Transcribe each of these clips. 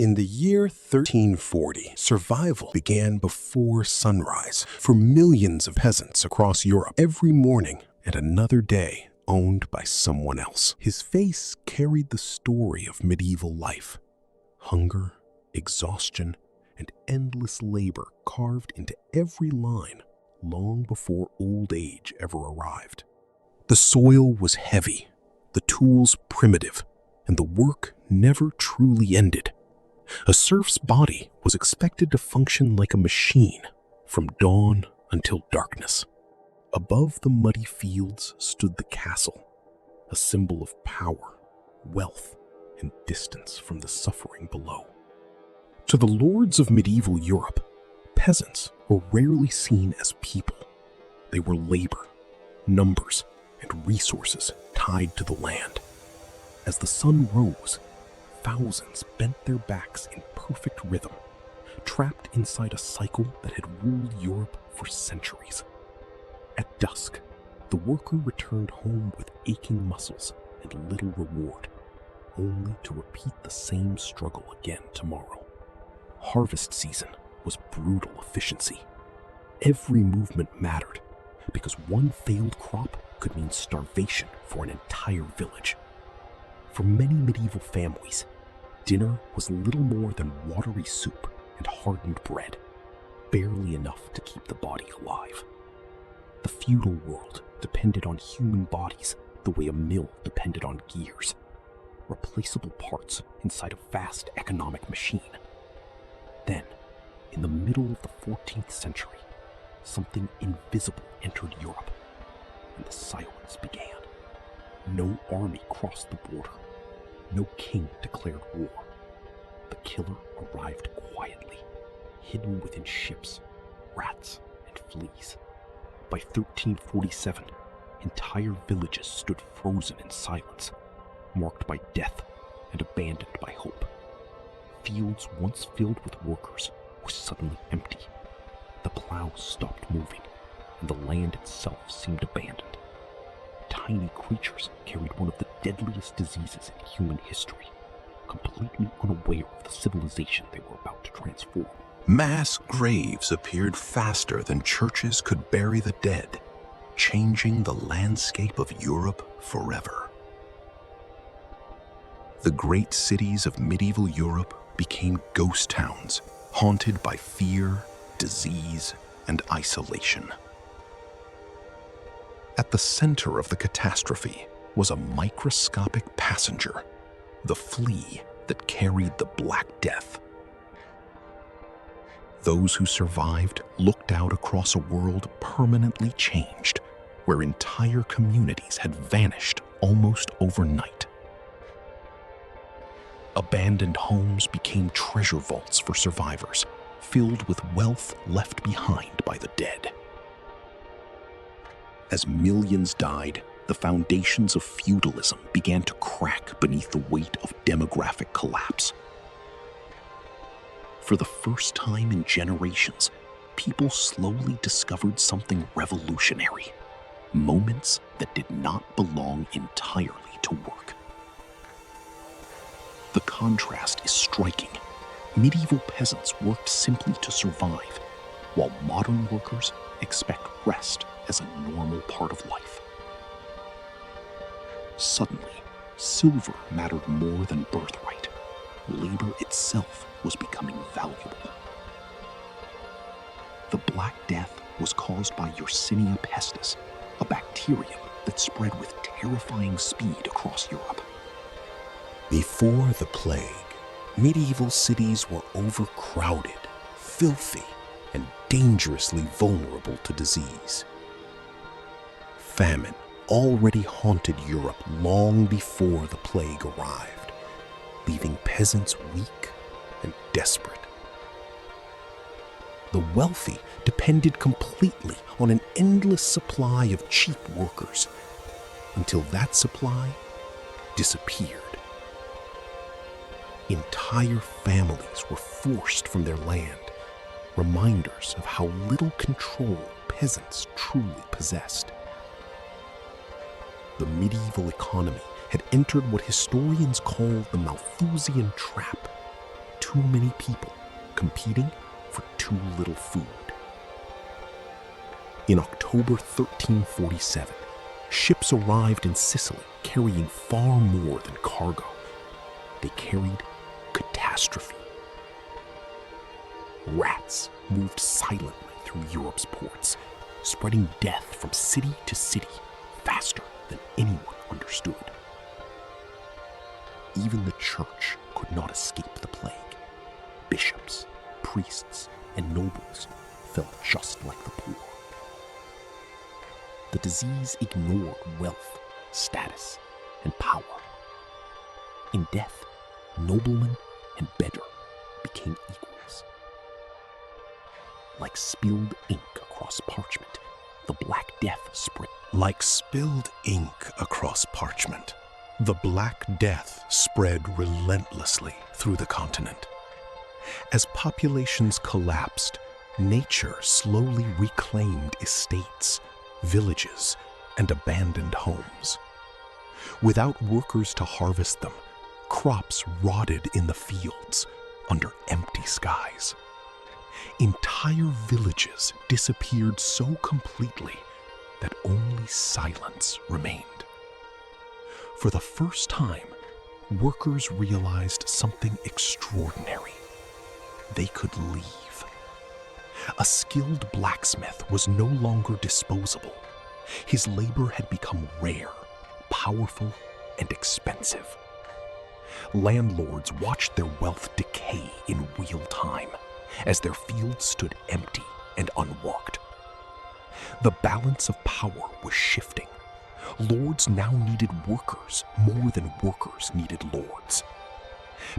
In the year 1340, survival began before sunrise for millions of peasants across Europe. Every morning and another day owned by someone else. His face carried the story of medieval life. Hunger, exhaustion, and endless labor carved into every line long before old age ever arrived. The soil was heavy, the tools primitive, and the work never truly ended. A serf's body was expected to function like a machine from dawn until darkness. Above the muddy fields stood the castle, a symbol of power, wealth, and distance from the suffering below. To the lords of medieval Europe, peasants were rarely seen as people. They were labor, numbers, and resources tied to the land. As the sun rose, thousands bent their backs in perfect rhythm, trapped inside a cycle that had ruled Europe for centuries. At dusk, the worker returned home with aching muscles and little reward, only to repeat the same struggle again tomorrow. Harvest season was brutal efficiency. Every movement mattered, because one failed crop could mean starvation for an entire village. For many medieval families, dinner was little more than watery soup and hardened bread, barely enough to keep the body alive. The feudal world depended on human bodies the way a mill depended on gears, replaceable parts inside a vast economic machine. Then, in the middle of the 14th century, something invisible entered Europe, and the silence began. No army crossed the border. No king declared war. The killer arrived quietly, hidden within ships, rats, and fleas. By 1347, entire villages stood frozen in silence, marked by death and abandoned by hope. Fields once filled with workers were suddenly empty. The plow stopped moving, and the land itself seemed abandoned. Tiny creatures carried one of the deadliest diseases in human history, completely unaware of the civilization they were about to transform. Mass graves appeared faster than churches could bury the dead, changing the landscape of Europe forever. The great cities of medieval Europe became ghost towns, haunted by fear, disease, and isolation. At the center of the catastrophe was a microscopic passenger, the flea that carried the Black Death. Those who survived looked out across a world permanently changed, where entire communities had vanished almost overnight. Abandoned homes became treasure vaults for survivors, filled with wealth left behind by the dead. As millions died, the foundations of feudalism began to crack beneath the weight of demographic collapse. For the first time in generations, people slowly discovered something revolutionary, moments that did not belong entirely to work. The contrast is striking. Medieval peasants worked simply to survive, while modern workers expect rest as a normal part of life. Suddenly, silver mattered more than birthright. Labor itself was becoming valuable. The Black Death was caused by Yersinia pestis, a bacterium that spread with terrifying speed across Europe. Before the plague, medieval cities were overcrowded, filthy, and dangerously vulnerable to disease. Famine already haunted Europe long before the plague arrived, leaving peasants weak and desperate. The wealthy depended completely on an endless supply of cheap workers, until that supply disappeared. Entire families were forced from their land, reminders of how little control peasants truly possessed. The medieval economy had entered what historians call the Malthusian trap. too many people competing for too little food. In October 1347, ships arrived in Sicily carrying far more than cargo. They carried catastrophe. Rats moved silently through Europe's ports, spreading death from city to city faster than anyone understood. Even the church could not escape the plague. Bishops, priests, and nobles fell just like the poor. The disease ignored wealth, status, and power. In death, nobleman and beggar became equals. Like spilled ink across parchment, the Black Death spread. Like spilled ink across parchment, the Black Death spread relentlessly through the continent. As populations collapsed, nature slowly reclaimed estates, villages, and abandoned homes. Without workers to harvest them, crops rotted in the fields under empty skies. Entire villages disappeared so completely that only silence remained. For the first time, workers realized something extraordinary. They could leave. A skilled blacksmith was no longer disposable. His labor had become rare, powerful, and expensive. Landlords watched their wealth decay in real time as their fields stood empty and unworked. The balance of power was shifting. Lords now needed workers more than workers needed lords.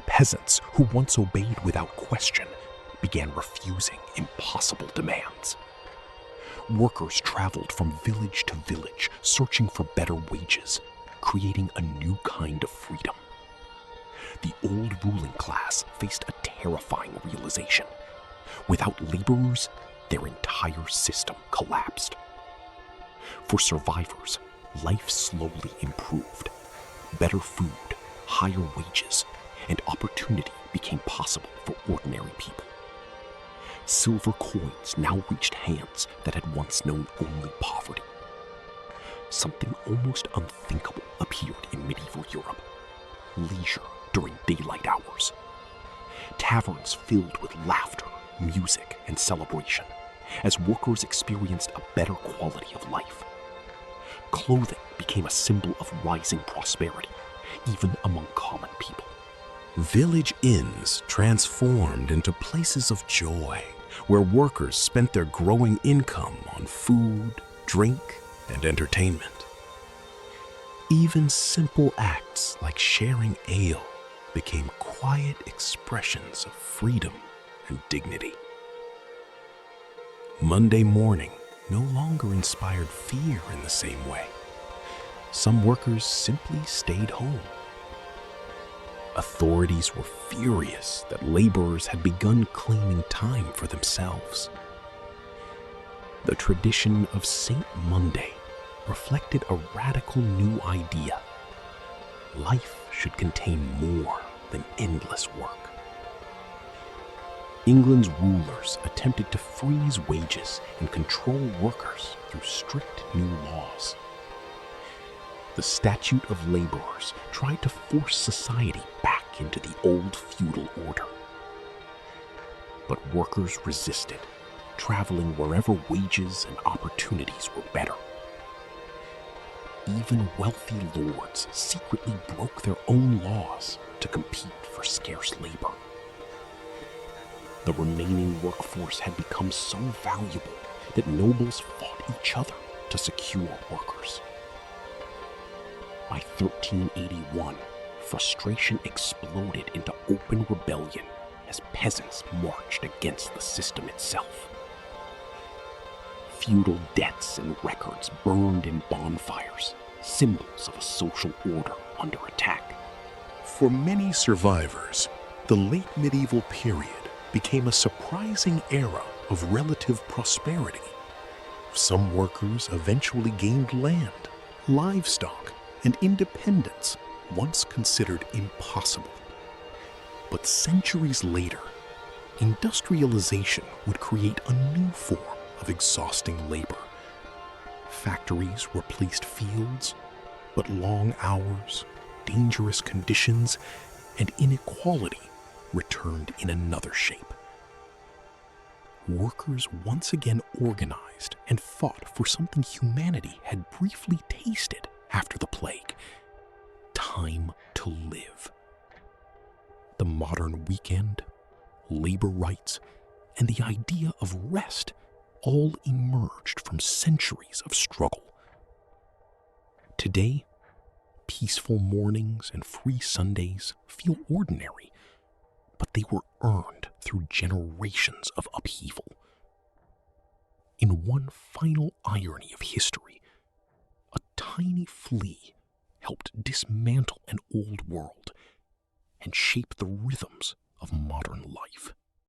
Peasants who once obeyed without question began refusing impossible demands. Workers traveled from village to village, searching for better wages, creating a new kind of freedom. The old ruling class faced a terrifying realization. Without laborers, their entire system collapsed. For survivors, life slowly improved. Better food, higher wages, and opportunity became possible for ordinary people. Silver coins now reached hands that had once known only poverty. Something almost unthinkable appeared in medieval Europe: leisure during daylight hours. Taverns filled with laughter, music, and celebration as workers experienced a better quality of life. Clothing became a symbol of rising prosperity, even among common people. Village inns transformed into places of joy, where workers spent their growing income on food, drink, and entertainment. Even simple acts like sharing ale became quiet expressions of freedom and dignity. Monday morning no longer inspired fear in the same way. Some workers simply stayed home. Authorities were furious that laborers had begun claiming time for themselves. The tradition of Saint Monday reflected a radical new idea. Life should contain more than endless work. England's rulers attempted to freeze wages and control workers through strict new laws. The Statute of Laborers tried to force society back into the old feudal order. But workers resisted, traveling wherever wages and opportunities were better. Even wealthy lords secretly broke their own laws to compete for scarce labor. The remaining workforce had become so valuable that nobles fought each other to secure workers. By 1381, frustration exploded into open rebellion as peasants marched against the system itself. Feudal debts and records burned in bonfires, symbols of a social order under attack. For many survivors, the late medieval period became a surprising era of relative prosperity. Some workers eventually gained land, livestock, and independence once considered impossible. But centuries later, industrialization would create a new form of exhausting labor. Factories replaced fields, but long hours, dangerous conditions, and inequality returned in another shape. Workers once again organized and fought for something humanity had briefly tasted after the plague: time to live. The modern weekend, labor rights, and the idea of rest all emerged from centuries of struggle. Today, peaceful mornings and free Sundays feel ordinary, but they were earned through generations of upheaval. In one final irony of history, a tiny flea helped dismantle an old world and shape the rhythms of modern life.